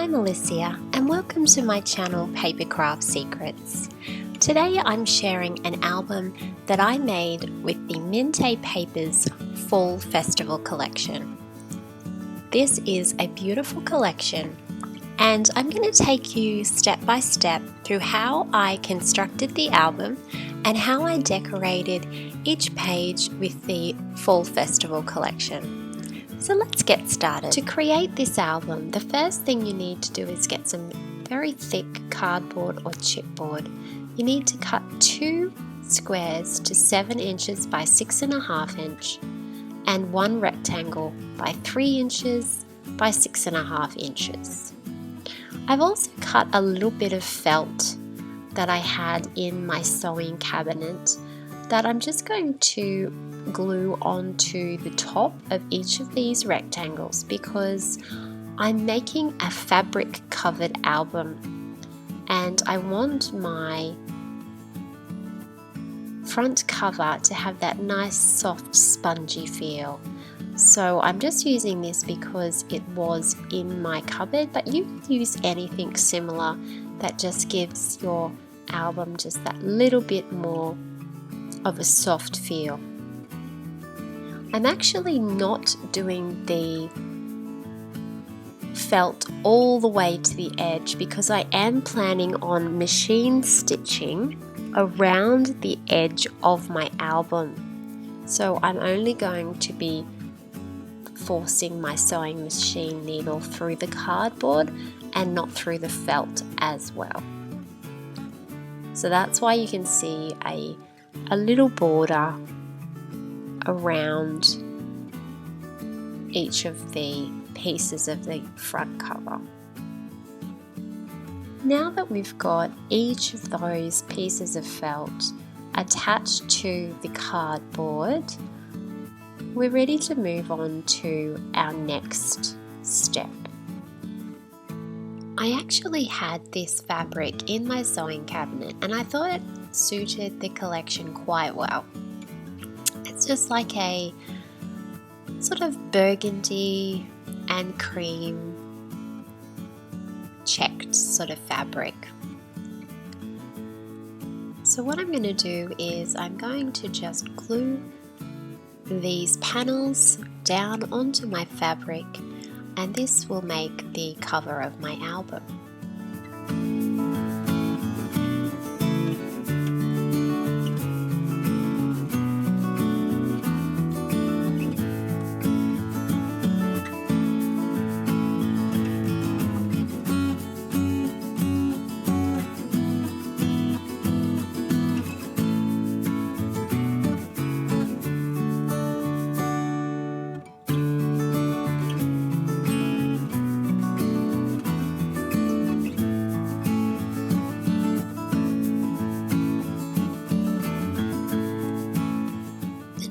I'm Alicia and welcome to my channel Papercraft Secrets. Today I'm sharing an album that I made with the Mintay Papers Fall Festival collection. This is a beautiful collection and I'm going to take you step by step through how I constructed the album and how I decorated each page with the Fall Festival collection. So let's get started. To create this album, the first thing you need to do is get some very thick cardboard or chipboard. You need to cut 2 squares to 7 inches by 6.5 inch and 1 rectangle by 3 inches by 6.5 inches. I've also cut a little bit of felt that I had in my sewing cabinet that I'm just going to glue onto the top of each of these rectangles because I'm making a fabric covered album and I want my front cover to have that nice soft spongy feel. So I'm just using this because it was in my cupboard, but you can use anything similar that just gives your album just that little bit more of a soft feel. I'm actually not doing the felt all the way to the edge because I am planning on machine stitching around the edge of my album. So I'm only going to be forcing my sewing machine needle through the cardboard and not through the felt as well. So that's why you can see a little border around each of the pieces of the front cover. Now that we've got each of those pieces of felt attached to the cardboard, we're ready to move on to our next step. I actually had this fabric in my sewing cabinet and I thought it suited the collection quite well. It's just like a sort of burgundy and cream checked sort of fabric. So what I'm going to do is I'm going to just glue these panels down onto my fabric and this will make the cover of my album.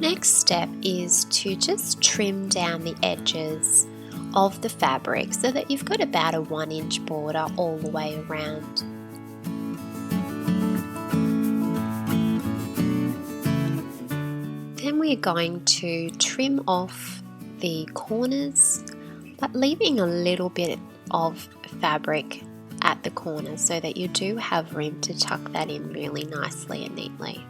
Next step is to just trim down the edges of the fabric so that you've got about a 1 inch border all the way around. Then we're going to trim off the corners but leaving a little bit of fabric at the corners so that you do have room to tuck that in really nicely and neatly.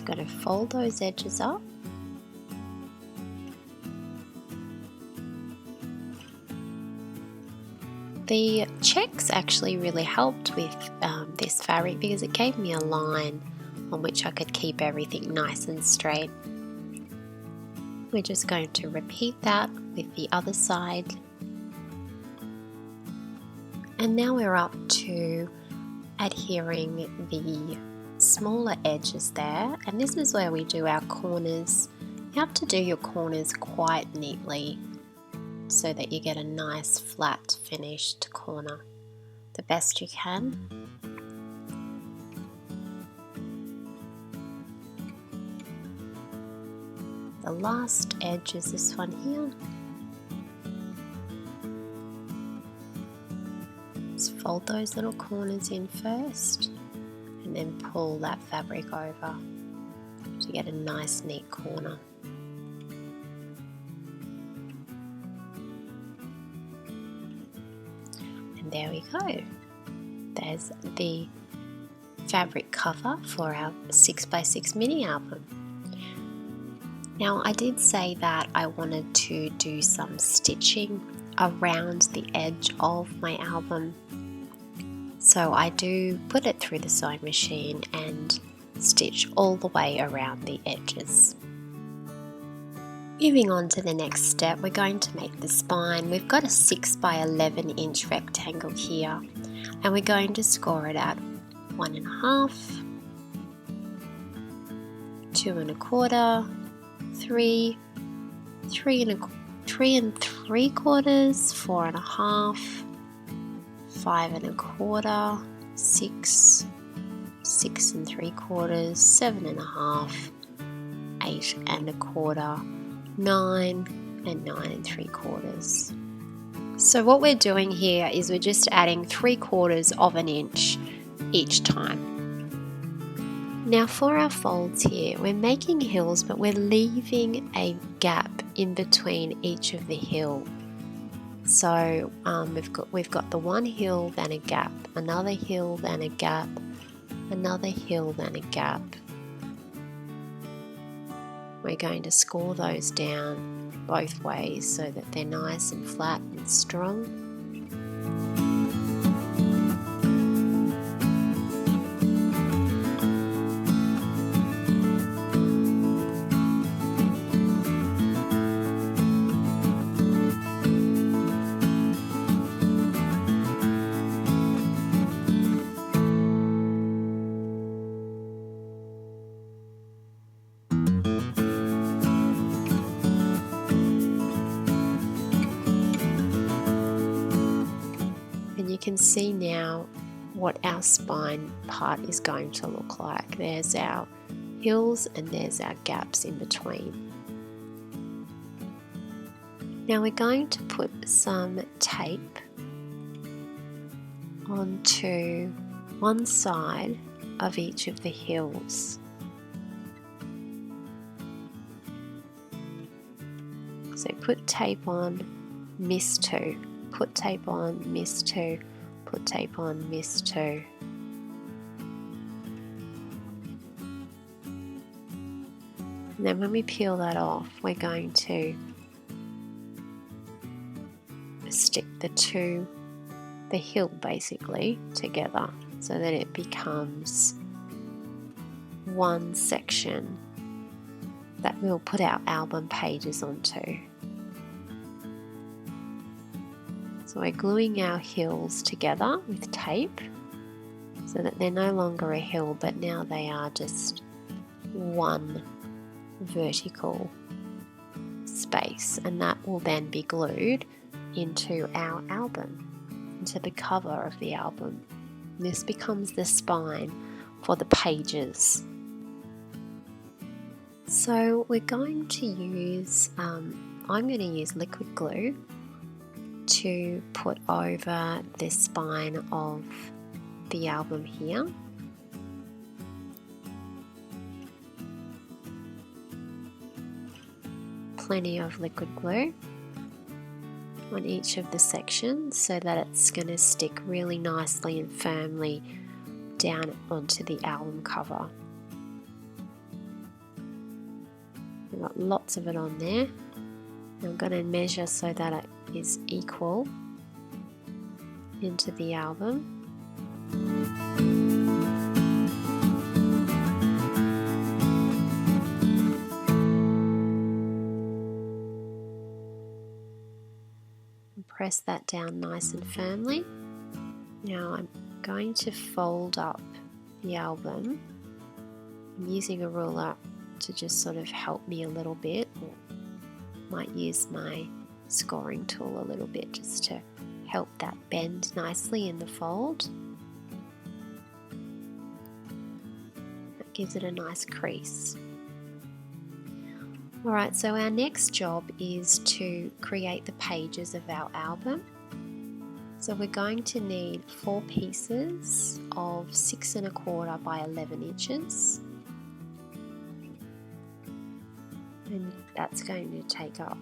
Going to fold those edges up. The checks actually really helped with this fabric because it gave me a line on which I could keep everything nice and straight. We're just going to repeat that with the other side. And now we're up to adhering the smaller edges there, and this is where we do our corners. You have to do your corners quite neatly so that you get a nice flat finished corner the best you can. The last edge is this one here. Let's fold those little corners in first and then pull that fabric over to get a nice neat corner. there we go. There's the fabric cover for our 6x6 mini album. Now I did say that I wanted to do some stitching around the edge of my album, so I do put it through the sewing machine and stitch all the way around the edges. Moving on to the next step, we're going to make the spine. We've got a 6x11 inch rectangle here, and we're going to score it at 1.5, 2.25, 3, 3.75, 4.5, 5.25, 6, 6.75, 7.5, 8.25, 9 and 9.75. So what we're doing here is we're just adding 3/4 of an inch each time. Now for our folds here, we're making hills, but we're leaving a gap in between each of the hill. So we've got the one hill, then a gap, another hill, then a gap, another hill, then a gap. We're going to score those down both ways so that they're nice and flat and strong. And you can see now what our spine part is going to look like. There's our hills and there's our gaps in between. Now we're going to put some tape onto one side of each of the hills. So put tape on, miss 2. Put tape on, miss 2, put tape on, miss 2. And then when we peel that off, we're going to stick the hill basically together so that it becomes one section that we'll put our album pages onto. So we're gluing our hills together with tape so that they're no longer a hill, but now they are just one vertical space, and that will then be glued into our album, into the cover of the album. This becomes the spine for the pages. So we're going to use, I'm going to use liquid glue to put over the spine of the album here. Plenty of liquid glue on each of the sections so that it's going to stick really nicely and firmly down onto the album cover. I've got lots of it on there. I'm going to measure so that it is equal into the album. And press that down nice and firmly. Now I'm going to fold up the album. I'm using a ruler to just sort of help me a little bit. Might use my scoring tool a little bit just to help that bend nicely in the fold. That gives it a nice crease. Alright, so our next job is to create the pages of our album. So we're going to need 4 pieces of 6.25 by 11 inches. And that's going to take up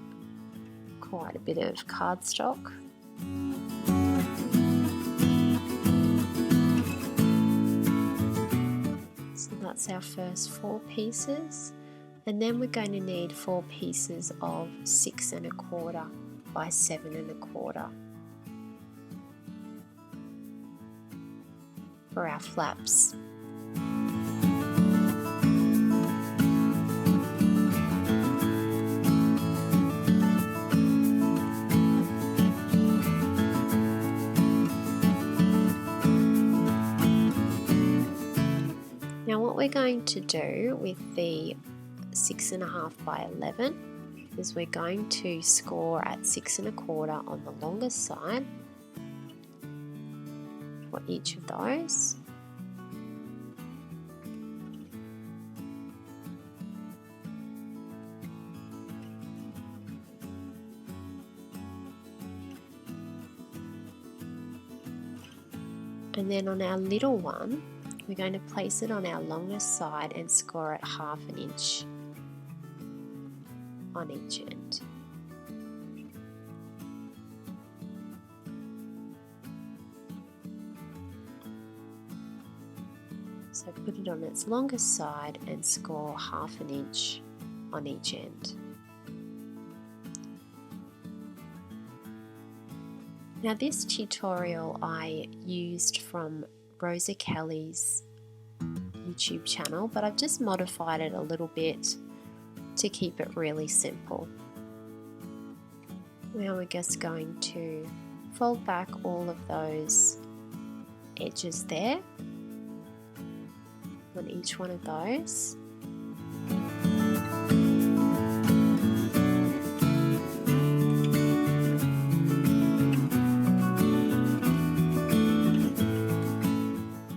quite a bit of cardstock. So that's our first 4 pieces, and then we're going to need 4 pieces of 6 1/4 by 7 1/4 for our flaps. Now what we're going to do with the 6 1/2 by 11 is we're going to score at 6 1/4 on the longest side for each of those. And then on our little one, we're going to place it on our longest side and score it 1/2 inch on each end. So put it on its longest side and score 1/2 inch on each end. Now this tutorial I used from Rosa Kelly's YouTube channel, but I've just modified it a little bit to keep it really simple. Now we're just going to fold back all of those edges there on each one of those.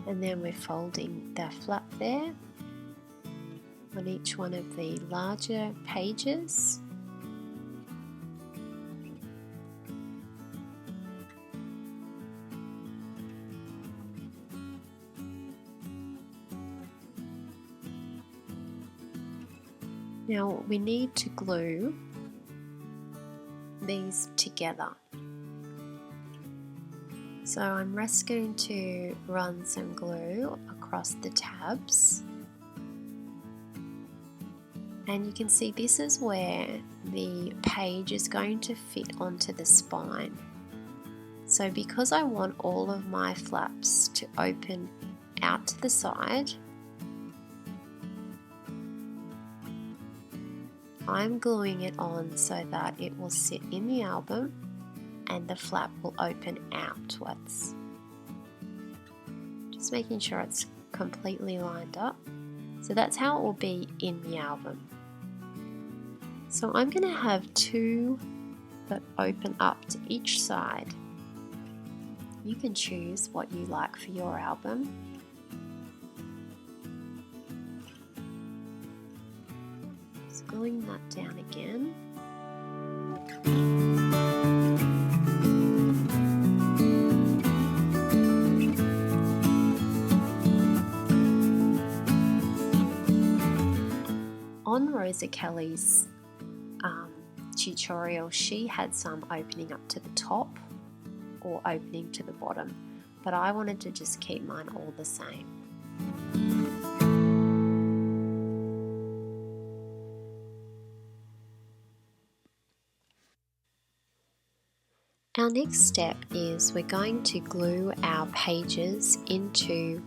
And then we're folding the flap there on each one of the larger pages. Now we need to glue these together. So I'm just going to run some glue across the tabs. And you can see this is where the page is going to fit onto the spine. So because I want all of my flaps to open out to the side, I'm gluing it on so that it will sit in the album and the flap will open outwards. Just making sure it's completely lined up. So that's how it will be in the album. So I'm going to have 2 that open up to each side. You can choose what you like for your album. Just gluing that down again. On Rosa Kelly's tutorial, she had some opening up to the top or opening to the bottom, but I wanted to just keep mine all the same. Our next step is we're going to glue our pages into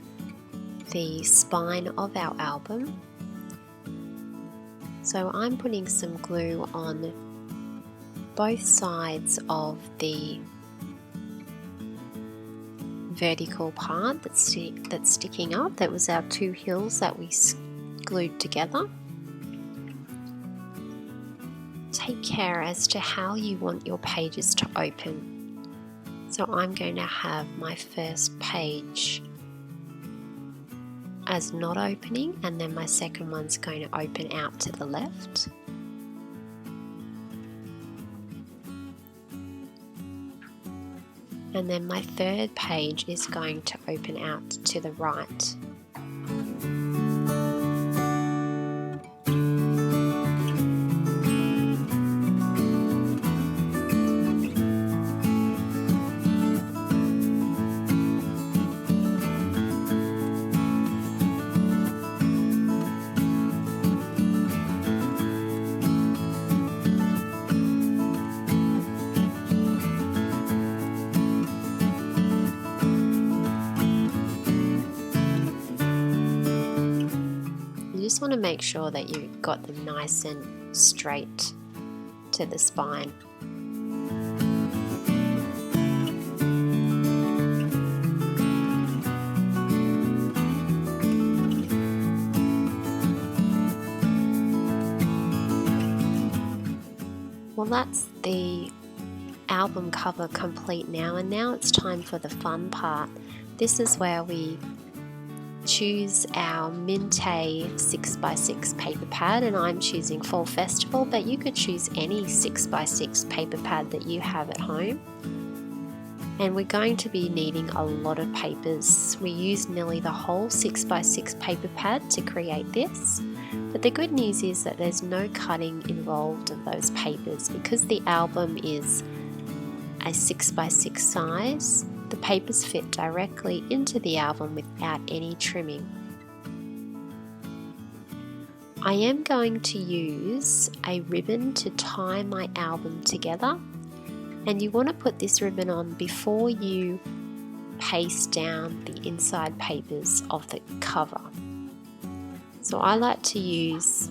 the spine of our album. So I'm putting some glue on both sides of the vertical part that's sticking up. That was our 2 hills that we glued together. Take care as to how you want your pages to open. So I'm going to have my first page as not opening, and then my second one's going to open out to the left. And then my third page is going to open out to the right. just want to make sure that you've got them nice and straight to the spine. Well, that's the album cover complete now, and now it's time for the fun part. This is where we choose our Mintay 6x6 paper pad, and I'm choosing Fall Festival, but you could choose any 6x6 paper pad that you have at home. And we're going to be needing a lot of papers. We used nearly the whole 6x6 paper pad to create this. But the good news is that there's no cutting involved of those papers because the album is a 6x6 size. The papers fit directly into the album without any trimming. I am going to use a ribbon to tie my album together, and you want to put this ribbon on before you paste down the inside papers of the cover. So I like to use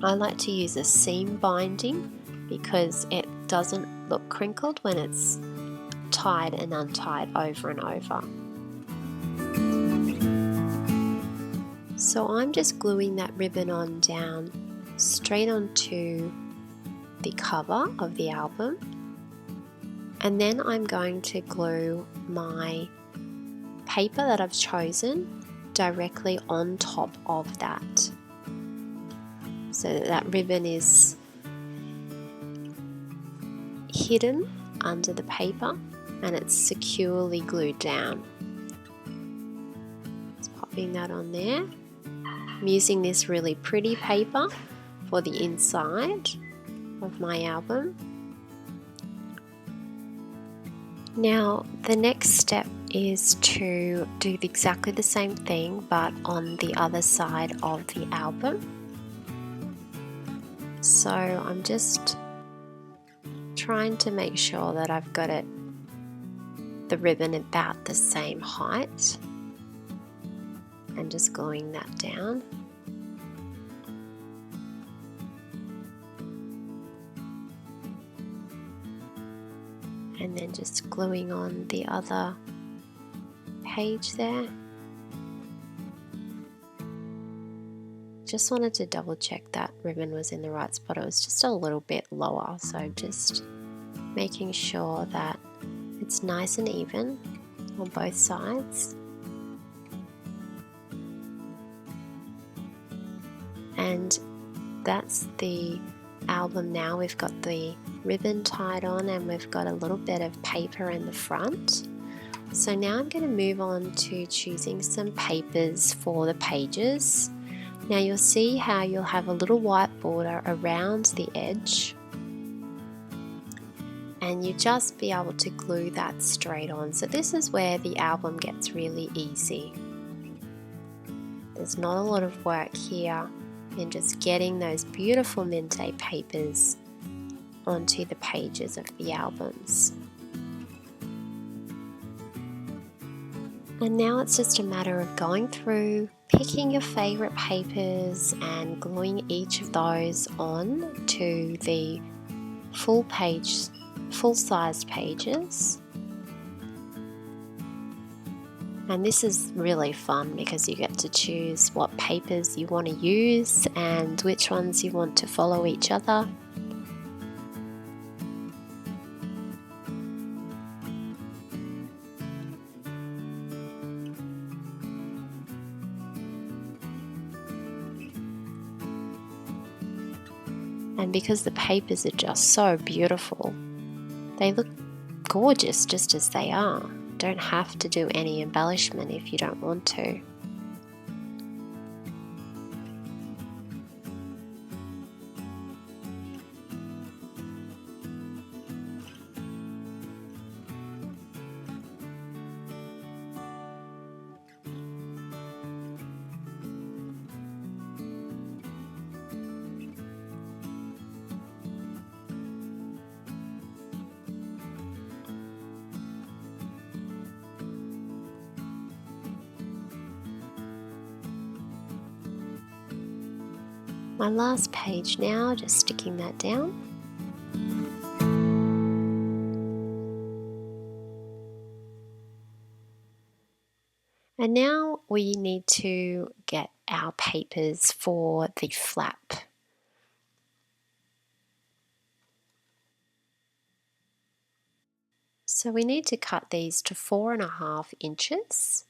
a seam binding because it doesn't look crinkled when it's tied and untied over and over. So I'm just gluing that ribbon on down straight onto the cover of the album, and then I'm going to glue my paper that I've chosen directly on top of that, so that ribbon is hidden under the paper and it's securely glued down. Just popping that on there. I'm using this really pretty paper for the inside of my album. Now the next step is to do exactly the same thing but on the other side of the album. So I'm just trying to make sure that I've got the ribbon about the same height and just gluing that down. And then just gluing on the other page there. Just wanted to double check that ribbon was in the right spot. It was just a little bit lower, so just making sure that it's nice and even on both sides. And that's the album now. We've got the ribbon tied on and we've got a little bit of paper in the front. So now I'm going to move on to choosing some papers for the pages. Now you'll see how you'll have a little white border around the edge, and you just be able to glue that straight on. So this is where the album gets really easy. There's not a lot of work here in just getting those beautiful Mintay papers onto the pages of the albums. And now it's just a matter of going through, picking your favorite papers and gluing each of those on to the full-sized pages. And this is really fun because you get to choose what papers you want to use and which ones you want to follow each other. And because the papers are just so beautiful, they look gorgeous just as they are. Don't have to do any embellishment if you don't want to. My last page now, just sticking that down. And now we need to get our papers for the flap. So we need to cut these to 4.5 inches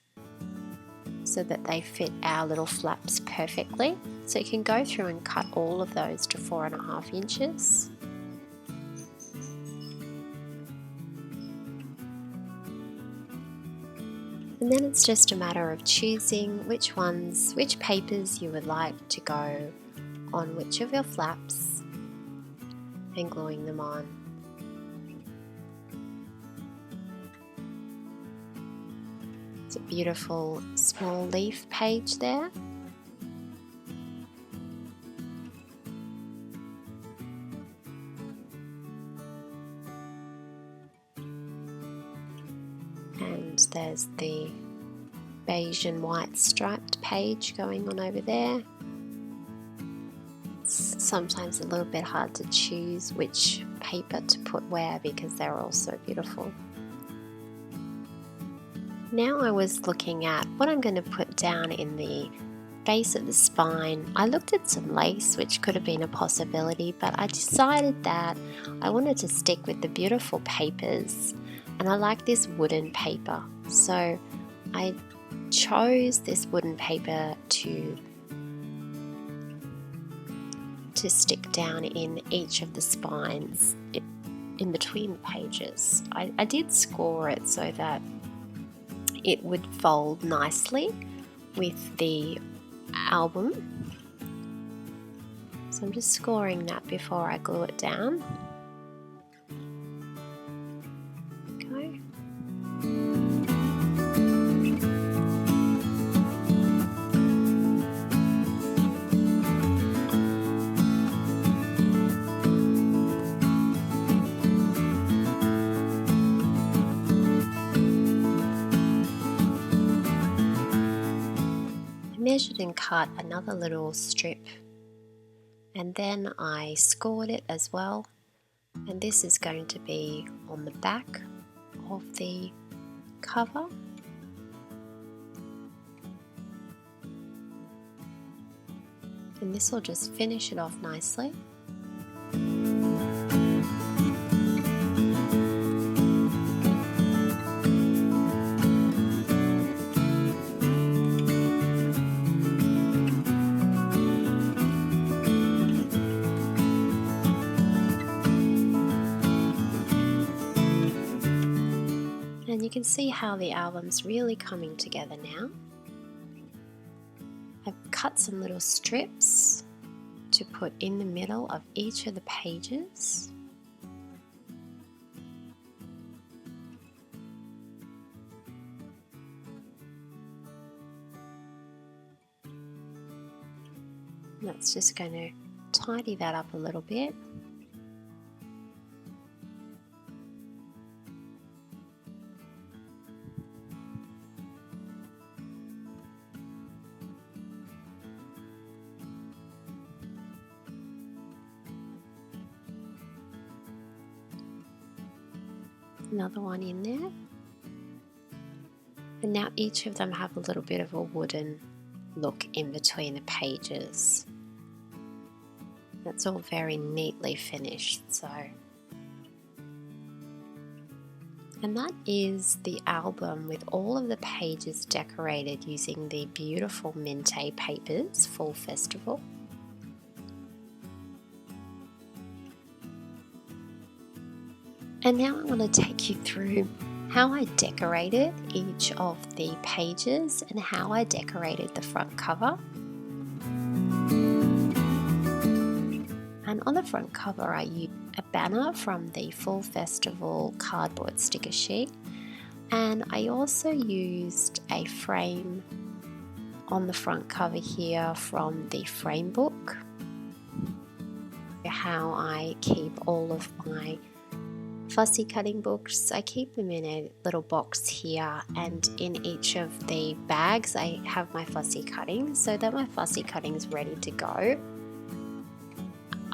so that they fit our little flaps perfectly. So you can go through and cut all of those to 4.5 inches. And then it's just a matter of choosing which papers you would like to go on which of your flaps and gluing them on. It's a beautiful small leaf page there. And there's the beige and white striped page going on over there. It's sometimes a little bit hard to choose which paper to put where because they're all so beautiful. Now I was looking at what I'm going to put down in the base of the spine. I looked at some lace, which could have been a possibility, but I decided that I wanted to stick with the beautiful papers, and I like this wooden paper. So I chose this wooden paper to stick down in each of the spines in between the pages. I did score it so that it would fold nicely with the album. So I'm just scoring that before I glue it down. Okay. Measured and cut another little strip, and then I scored it as well, and this is going to be on the back of the cover. And this will just finish it off nicely. And you can see how the album's really coming together now. I've cut some little strips to put in the middle of each of the pages. And that's just going to tidy that up a little bit. Another one in there, and now each of them have a little bit of a wooden look in between the pages. That's all very neatly finished. So, and that is the album with all of the pages decorated using the beautiful Mintay papers, Fall Festival. And now I want to take you through how I decorated each of the pages and how I decorated the front cover. And on the front cover I used a banner from the Fall Festival cardboard sticker sheet, and I also used a frame on the front cover here from the frame book. How I keep all of my fussy cutting books, I keep them in a little box here, and in each of the bags I have my fussy cuttings so that my fussy cutting is ready to go.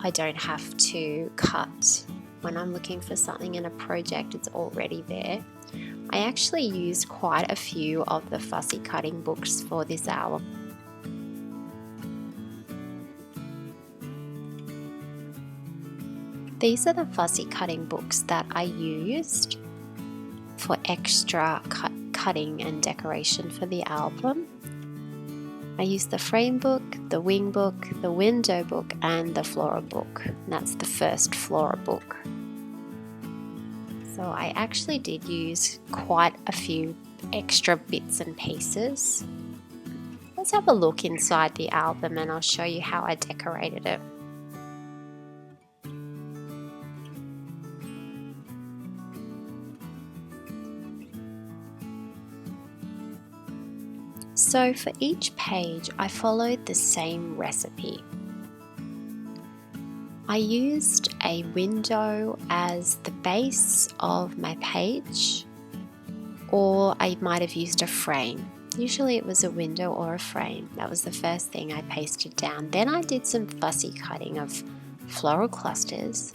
I don't have to cut. When I'm looking for something in a project, it's already there. I actually used quite a few of the fussy cutting books for this album. These are the fussy cutting books that I used for extra cutting and decoration for the album. I used the frame book, the wing book, the window book, and the flora book. And that's the first flora book. So I actually did use quite a few extra bits and pieces. Let's have a look inside the album and I'll show you how I decorated it. So for each page, I followed the same recipe. I used a window as the base of my page, or I might have used a frame. Usually it was a window or a frame. That was the first thing I pasted down. Then I did some fussy cutting of floral clusters.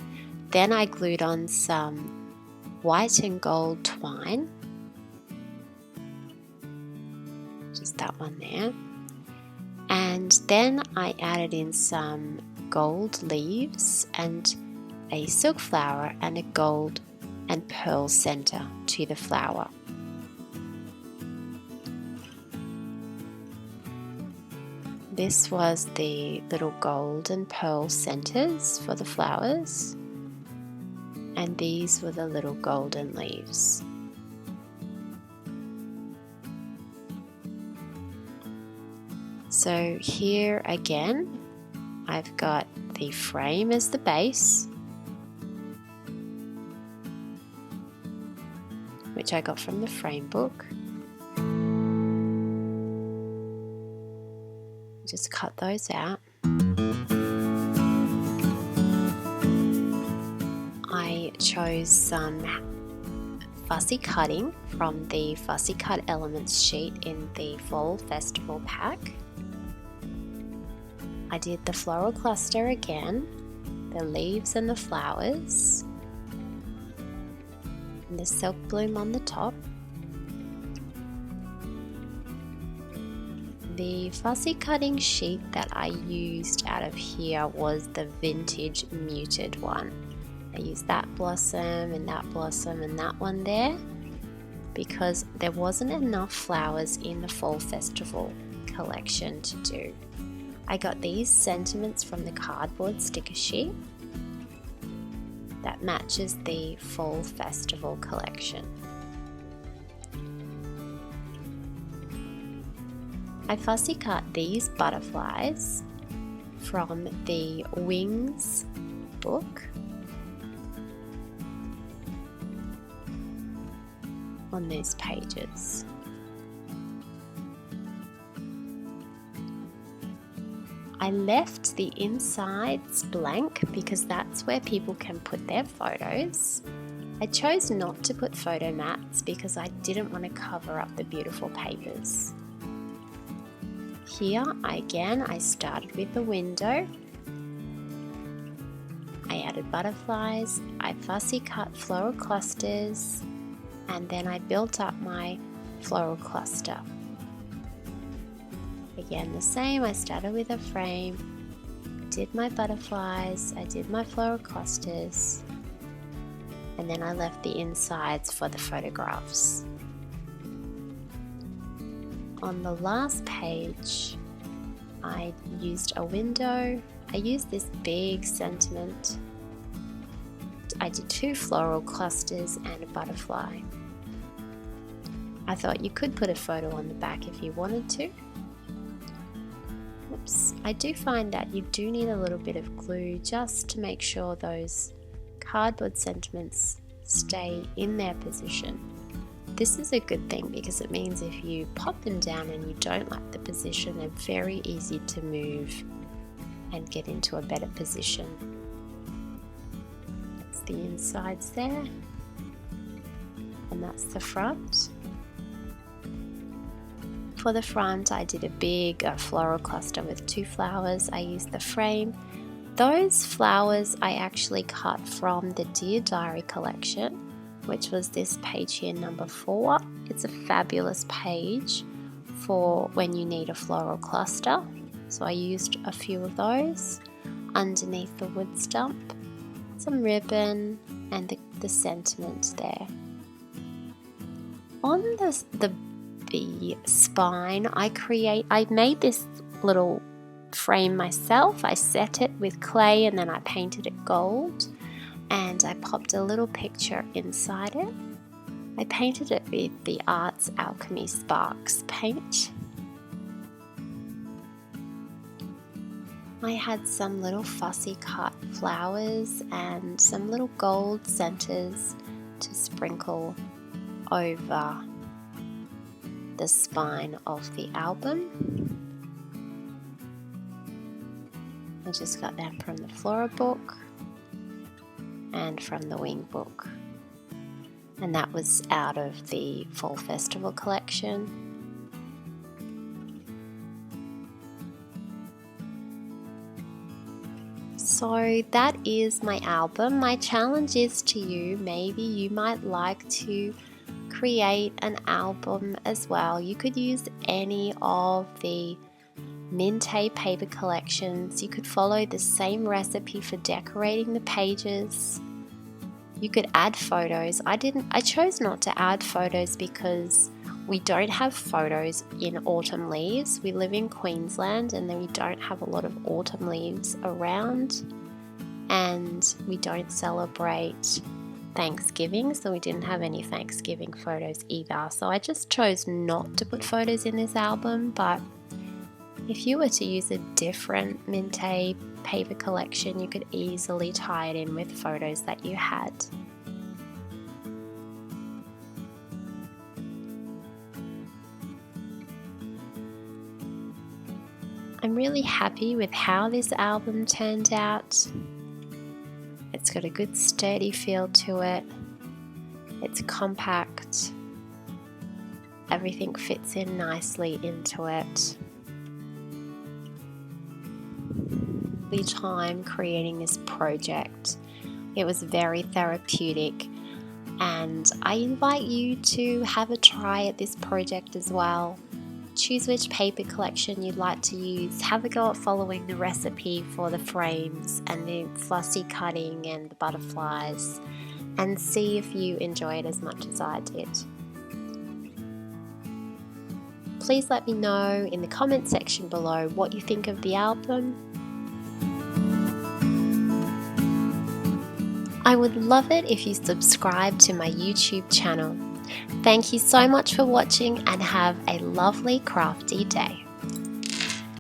Then I glued on some white and gold twine. Just that one there. And then I added in some gold leaves and a silk flower and a gold and pearl center to the flower. This was the little gold and pearl centers for the flowers, and these were the little golden leaves. So here again, I've got the frame as the base, which I got from the frame book. Just cut those out. I chose some fussy cutting from the Fussy Cut Elements sheet in the Fall Festival pack. I did the floral cluster again, the leaves and the flowers, and the silk bloom on the top. The fussy cutting sheet that I used out of here was the vintage muted one. I used that blossom and that one there because there wasn't enough flowers in the Fall Festival collection to do. I got these sentiments from the cardboard sticker sheet that matches the Fall Festival collection. I fussy cut these butterflies from the Wings book on these pages. I left the insides blank because that's where people can put their photos. I chose not to put photo mats because I didn't want to cover up the beautiful papers. Here again, I started with the window. I added butterflies, I fussy cut floral clusters, and then I built up my floral cluster. Again, the same, I started with a frame, did my butterflies, I did my floral clusters, and then I left the insides for the photographs. On the last page, I used a window. I used this big sentiment. I did 2 floral clusters and a butterfly. I thought you could put a photo on the back if you wanted to. Oops. I do find that you do need a little bit of glue just to make sure those cardboard sentiments stay in their position. This is a good thing because it means if you pop them down and you don't like the position, they're very easy to move and get into a better position. That's the insides there, and that's the front. For the front, I did a big floral cluster with 2 flowers. I used the frame Those flowers I actually cut from the Dear Diary collection, which was this page here, number 4. It's a fabulous page for when you need a floral cluster. So I used a few of those underneath the wood stump, some ribbon, and the sentiment there. On the spine, I made this little frame myself. I set it with clay and then I painted it gold, and I popped a little picture inside it. I painted it with the Arts Alchemy Sparks paint. I had some little fussy cut flowers and some little gold centers to sprinkle over the spine of the album. I just got them from the Flora book and from the Wing book, and that was out of the Fall Festival collection. So that is my album. My challenge is to you, maybe you might like to create an album as well. You could use any of the Mintay paper collections. You could follow the same recipe for decorating the pages. You could add photos. I chose not to add photos because we don't have photos in autumn leaves. We live in Queensland and then we don't have a lot of autumn leaves around, and we don't celebrate Thanksgiving, so we didn't have any Thanksgiving photos either. So I just chose not to put photos in this album, but if you were to use a different Mintay paper collection, you could easily tie it in with photos that you had. I'm really happy with how this album turned out. It's got a good sturdy feel to it. It's compact. Everything fits in nicely into it. Time creating this project, it was very therapeutic, and I invite you to have a try at this project as well. Choose which paper collection you'd like to use, have a go at following the recipe for the frames and the fussy cutting and the butterflies, and see if you enjoy it as much as I did. Please let me know in the comment section below what you think of the album. I would love it if you subscribe to my YouTube channel. Thank you so much for watching and have a lovely crafty day.